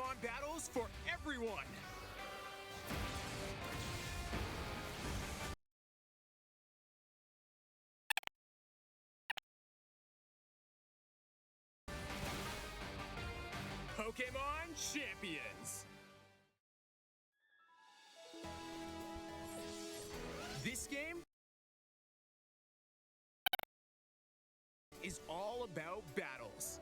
Pokemon battles for everyone! Pokémon Champions! This game is all about battles.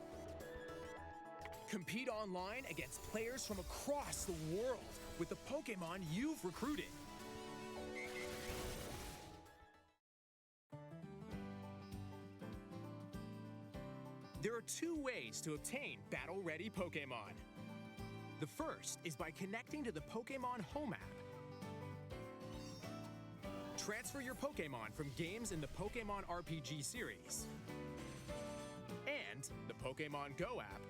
Compete online against players from across the world with the Pokémon you've recruited. There are two ways to obtain battle-ready Pokémon. The first is by connecting to the Pokémon Home app. Transfer your Pokémon from games in the Pokémon RPG series and the Pokémon Go app.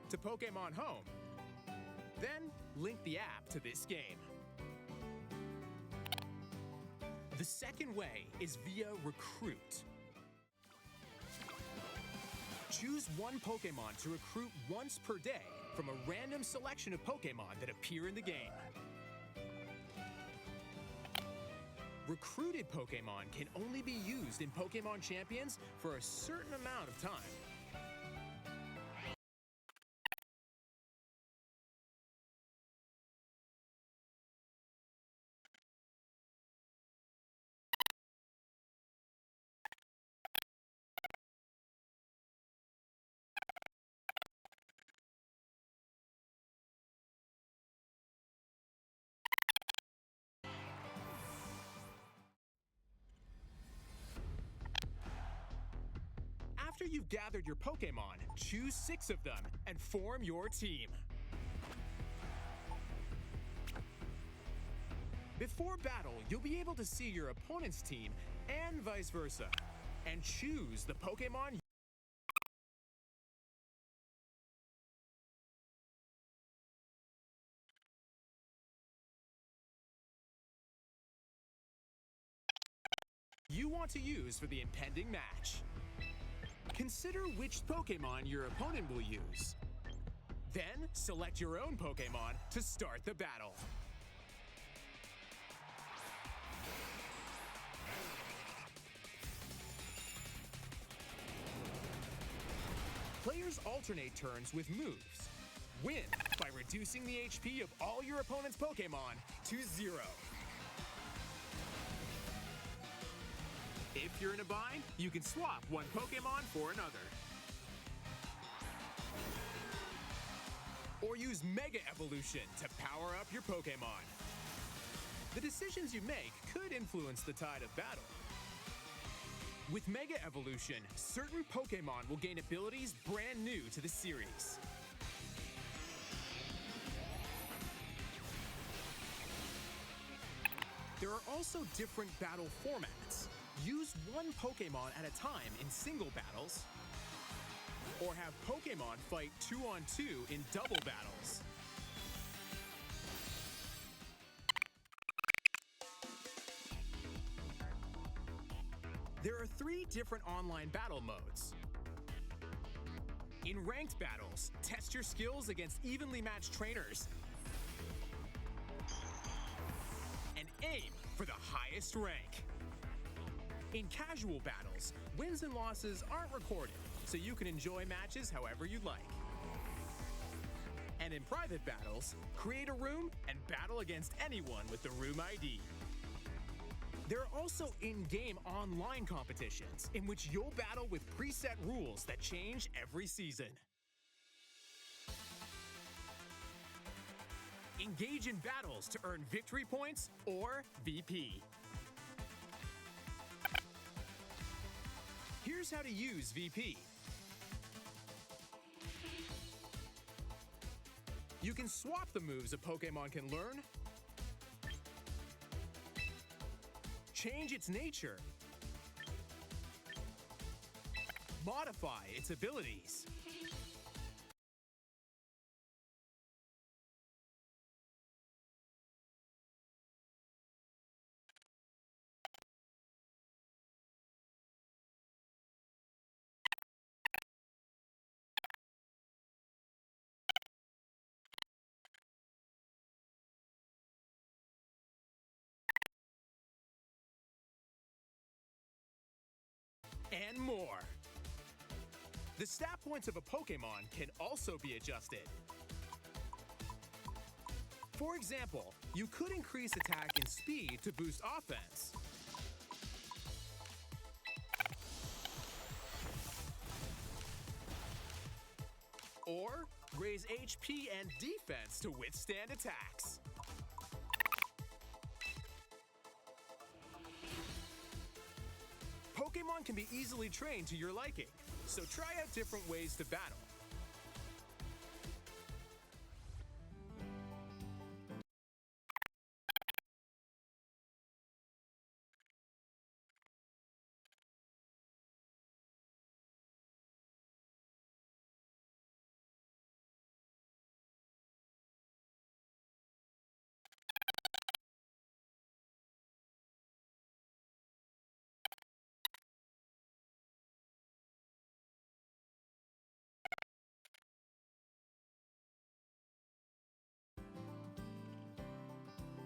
To Pokémon Home. Then link the app to this game. The second way is via Recruit. Choose one Pokémon to recruit once per day from a random selection of Pokémon that appear in the game. Recruited Pokémon can only be used in Pokémon Champions for a certain amount of time. After you've gathered your Pokémon, choose 6 of them and form your team. Before battle, you'll be able to see your opponent's team and vice versa, and choose the Pokémon. You want to use for the impending match. Consider which Pokémon your opponent will use. Then, select your own Pokémon to start the battle. Players alternate turns with moves. Win by reducing the HP of all your opponent's Pokémon to 0. If you're in a bind, you can swap one Pokémon for another. Or use Mega Evolution to power up your Pokémon. The decisions you make could influence the tide of battle. With Mega Evolution, certain Pokémon will gain abilities brand new to the series. There are also different battle formats. Use one Pokémon at a time in single battles, or have Pokémon fight 2-on-2 in double battles. There are 3 different online battle modes. In ranked battles, test your skills against evenly matched trainers and aim for the highest rank. In casual battles, wins and losses aren't recorded, so you can enjoy matches however you'd like. And in private battles, create a room and battle against anyone with the room ID. There are also in-game online competitions in which you'll battle with preset rules that change every season. Engage in battles to earn victory points or VP. Here's how to use VP. You can swap the moves a Pokémon can learn, change its nature, modify its abilities. And more. The stat points of a Pokémon can also be adjusted. For example, you could increase attack and speed to boost offense. Or raise HP and defense to withstand attacks. Pokémon can be easily trained to your liking, so try out different ways to battle.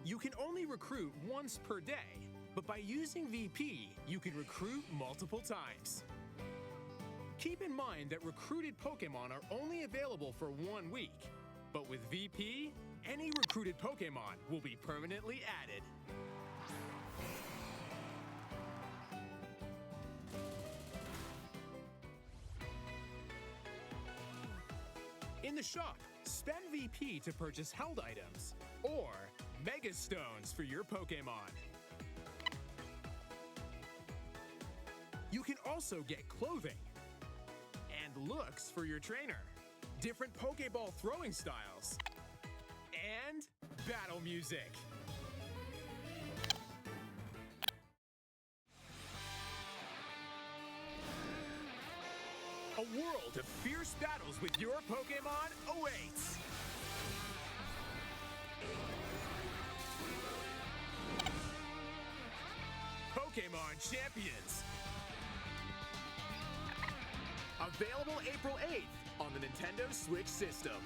You can only recruit once per day, but by using VP, you can recruit multiple times. Keep in mind that recruited Pokémon are only available for 1 week, but with VP, any recruited Pokémon will be permanently added. In the shop, spend VP to purchase held items, or Mega Stones for your Pokémon. You can also get clothing and looks for your trainer, different Pokéball throwing styles, and battle music. A world of fierce battles with your Pokémon awaits! Pokémon Champions! Available April 8th on the Nintendo Switch system.